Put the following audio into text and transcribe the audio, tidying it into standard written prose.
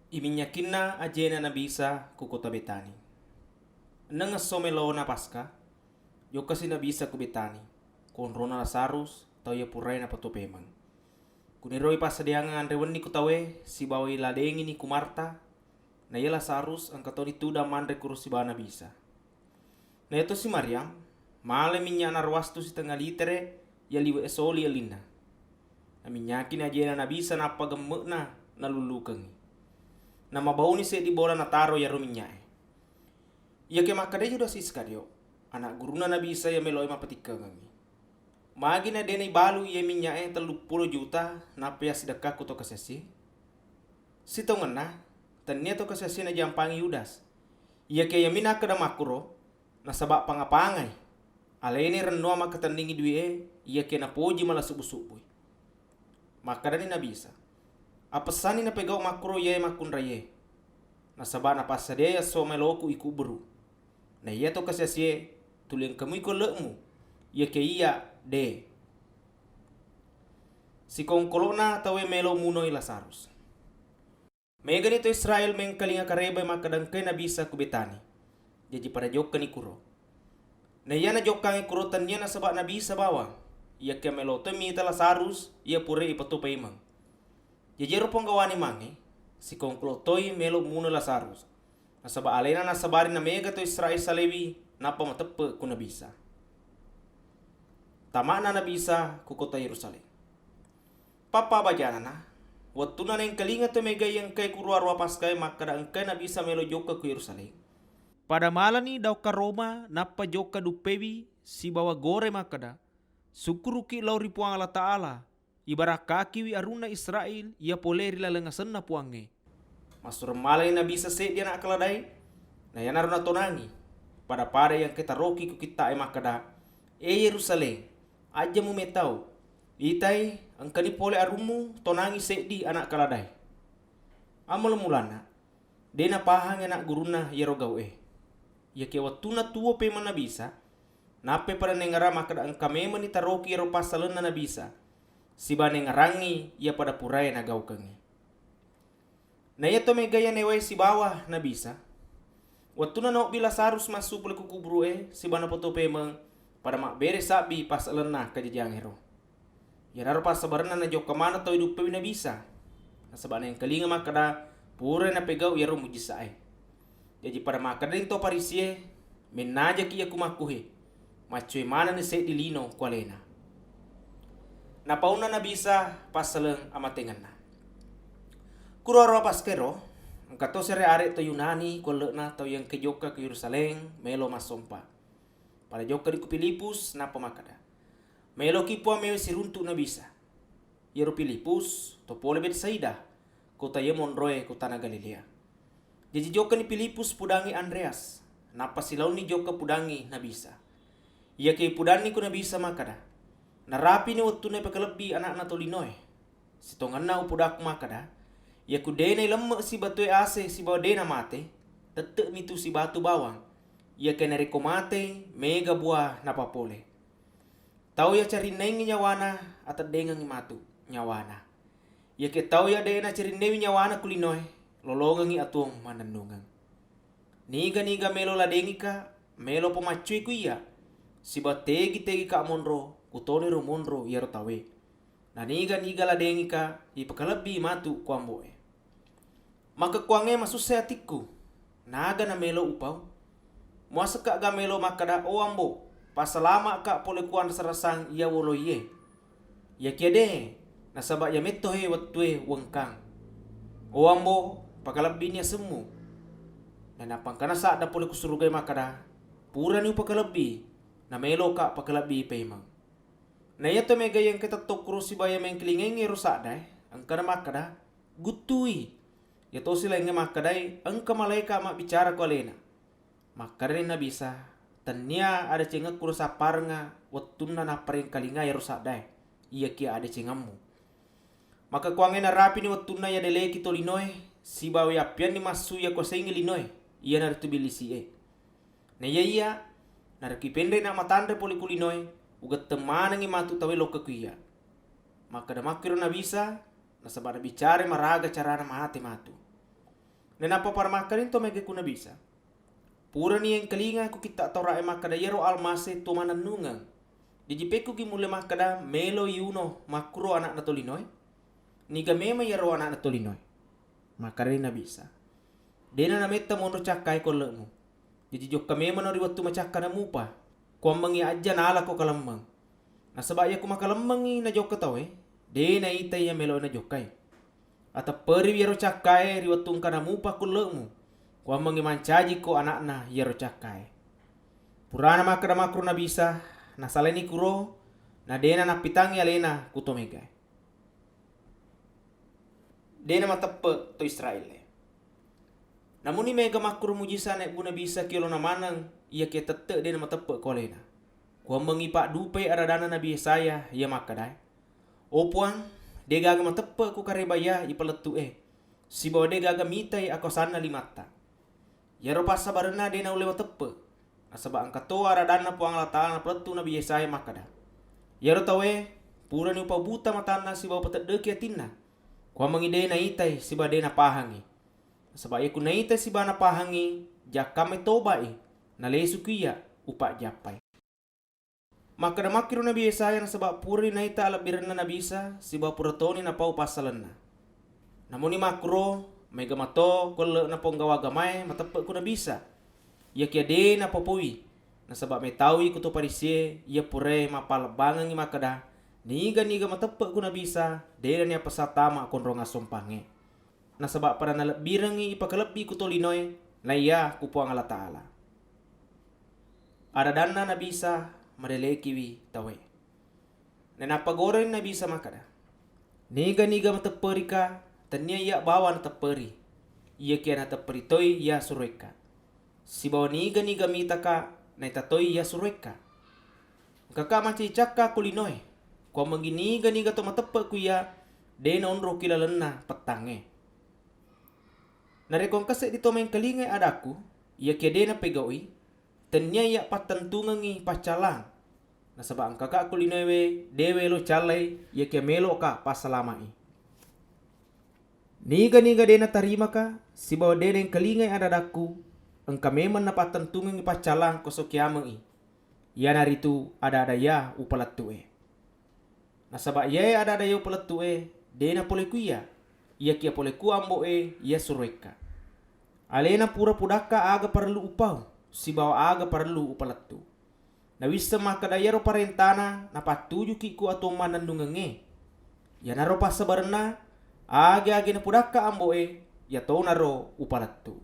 Iminyakinna ajena na bisa kukota betani. Nanga somelo na paska, yo kasi na bisa ku betani. Konrona Lazarus, tau ya purai na patopemang. Kuniroi pasadiangan andrewen ni kutawe, si bawa iladengi ni kumarta, na ya Lazarus ang katoni tuda mandre kurus si bana bisa. Na ito si Mariam, male minya narwastu si tengah litere, ya liwe esoli ya linda. Na minyakin ajena na bisa na pagamuk na nalulukangi. Na mabaw ni di bola na taro ya ruminya. Ia ke makade juda si skadio. Anak guruna na bisa ya meloi mapatika ngangi. Magi na denai balu ia minya 30 juta na pia sedekah kuto kasesi. Si tongan na tania to kasesi na jampangi Yudas. Ia ke ya mina kada makuro na sabak pangapangai. Alene rendoa makatandingi duie ia ke na poji malah subu-subu. Makadani na bisa. Apesani na pegau makro ye makun raye. Na sabana pasadeya so meloku iku beru. Na iya to kasasye tuling kamu iko lekmu. Ye ke iya de. Si kongkolona tawe melo munoi Lazarus. Mega nito Israel mengkalinga kareba makadangkay na bisa kubetani. Jadi pada jok ni kuro. Na iya na jok kangi kuro tanya na sabak na bisa bawa. Iya ke melo to mita Lazarus iya pure ipatupa imang. Jejero penggawani mangi, si kongklotoi melo muna Lazarus. Nasaba alena nasabari na mega to Israel salewi, napa matepe kuna bisa. Tama na bisa ku kota Yerusalem. Papa bajana na, waktu na neng kalinga to mega yang kay kurwa paskay makada angkay na bisa melo joka ku Yerusalem. Pada malam ni daw ka Roma napa joka dupewi si bawa gore makada. Sukuruki lauri puang Allah Ta'ala. Ibarat kaki wi aruna Israel ia poleri lalengasan na puange. Masur malay na bisa se dia na akaladai. Na yan aruna tonangi. Pada yang kita roki ku kita makada. Yerusalem. Aja mu metau. Itai ang kanipole arumu tonangi se di anak kaladai. Amal mulana. Dena pahang anak guruna yerogau Ia ke watuna tuo pe mana bisa. Nape pada nengara makada ang kame manita roki yero pasalan na bisa. Si bane ngarangi ia pada purai na gaukangi. Na ia to megaya newai si bawah na bisa. Waktu na nok bila sarus masuk pula kukubru si bana poto pemeng pada mak bere sabi pas lena kajajang hero. Ya naro pas sabarana na jok kamana to hidup na bisa. Na sabana yang kelinga makada purai na pegau ya ro mujisai. Jadi pada makada to parisie menaja ki aku makuhe. Macui mana ni se dilino kualena. Napauna na bisa pasaleng amatengan na. Kuroro paskero, angkato sere are to Yunani kole na to yang kejoka ke Yerusalem melo masompa. Pada joka di Pilipus na pamakada. Melo kipua mewe siruntu na bisa. Yero Pilipus to pole Betsaida, kota ye monroe kota na Galilea. Jadi joka ni Pilipus pudangi Andreas, napa silau ni joka pudangi na bisa. Ia ke pudangi ku na bisa makada. Narapi ni waktu na pekelebi anak na tolinoy. Si tongan na upudak makada. Ya ku dene lemak si batu ase si bawa dena mate. Tetek mitu si batu bawang. Ya kena reko mate mega buah napa pole. Tau ya cari nengi nyawana atau dengan matu nyawana. Ya ke tau ya dena cari nengi nyawana kulinoy. Lolongangi atuang mananungang. Niga melo ladengi ka. Melo pemacui ku iya. Si bategi tegi ka monro. Kutone ro monro yaro tawe. Naniga la dengi ka ipakalabi matu kuamboe. Maka kuange masusay atiku. Naga na melo upaw. Muasa ka ga melo makada o ambo. Pasalama ka pole kuan sarasang iya wolo ye. Ya kiade nasaba ya meto he watwe wengkang. O ambo pakalabi niya semu. Nanapang kana sa da pole kusurugay makada. Pura ni pakalabi. Na melo ka pakalabi paimang. Na yato mega yang kita tokro si baya mengkelingeng rusak dai angka makada gutui yato sila yang makadai angka malaika mak bicara ko alena makada na bisa tanya ada cengak kuro saparnga watunna na paring kalinga rusak dai iya kia ada cengamu maka kuangen na rapi ni watunna ya dele kito linoy si bawa apian ni masu ya ko sengi linoy iya na bilisi na iya narkipende na matande poli kulinoy ugat temana ngi matu tawe loka kuya. Maka da makiro na bisa, na sabana bicara maraga carana mahati matu. Nenapa para makarin to mege kuna bisa. Pura ni yang kelinga ku kita tora makada yero almase to mananungang. Dijipeku ki mule makada melo yuno makro anak na tolinoy. Niga mema yero anak na tolinoy. Makarin na bisa. Dena na meta mono cakai ko lemu. Jadi jok kami mana riwatu macakka na mupa. Ko mangi aja na ala ko kalamang. Na sabaya ko makalamangi na jok katawe. Dena itay ya melo na jokai. Ata peri yero cakai riwatu ka na mupa ko lemu. Ko mangi mancaji ko anak na yero cakai. Purana makada makro na bisa. Na saleni kuro. Na dena na pitangi alena kutomegay. Dena matappe to Israel. Namun ni mega makro mujizat nek guna bisa kilo na manang ia ke tette dena matappe kolena. Ko mengipak dupe ada dana nabi saya ia makadai. Opuang de gaga matappe ku karebaya ipaletu si bawa de gaga mitai ako sana limata. Ya ropa sabarna dena ule matappe. Asaba angkato ada dana puang lata na peletu nabi saya makada. Ya rotawe pura ni upa buta matana si bawa petet deki atinna. Ko mengide na itai si bawa dena pahangi. Sebab aku naita si bana pahangi jakame tobai na lesu kuya upak japai. Maka da makiru nabi Yesaya na sebab puri naita ala birna na bisa si ba puratoni na pau pasalanna. Namun ni makro mega mato kole na ponggawa gamai matape ku na bisa. Ia kia de na popui na sebab metawi ku to parisie ia pure mapal bangang makada niga matape ku na bisa de ni apa satama konronga sompange. Na sabab para nalabirangi ipakalebi ku tolinoy na iya kupuang Allah Ta'ala. Ada dana na bisa madelekiwi tawe. Na napagoren na bisa makada. Niga mataperika tanya iya bawa na taperi. Iya kia na taperitoy iya sureka. Si bawa niga mitaka na itatoy iya sureka. Kaka maci cakka kulinoy. Kwa manginiga to matape ku iya dena onro kilalena petange. Narekong kasih dito main kalingay adaku, ia kede na pegawi, tanya ia patentungangi pacalang. Nasaba ang kakak kulinewe, dewe lo calay, ia kia melo ka pasalamai. Niga dena tarima ka, si bawa dena yang kalingay adadaku, ang kameman na patentungangi pacalang kosokiamang i. Ia naritu ada ya upalatue. Nasaba ia ada ya upalatue, dena pole kuya. Ia kia pole ku ambo ia sureka. Alena pura pudaka aga perlu upau, si bawa aga perlu upalatu. Na wisa makadayaro parentana na patuju kiku atau manandungenge. Ya naro pasabarna aga na pudaka ambo ya tau naro upalatu.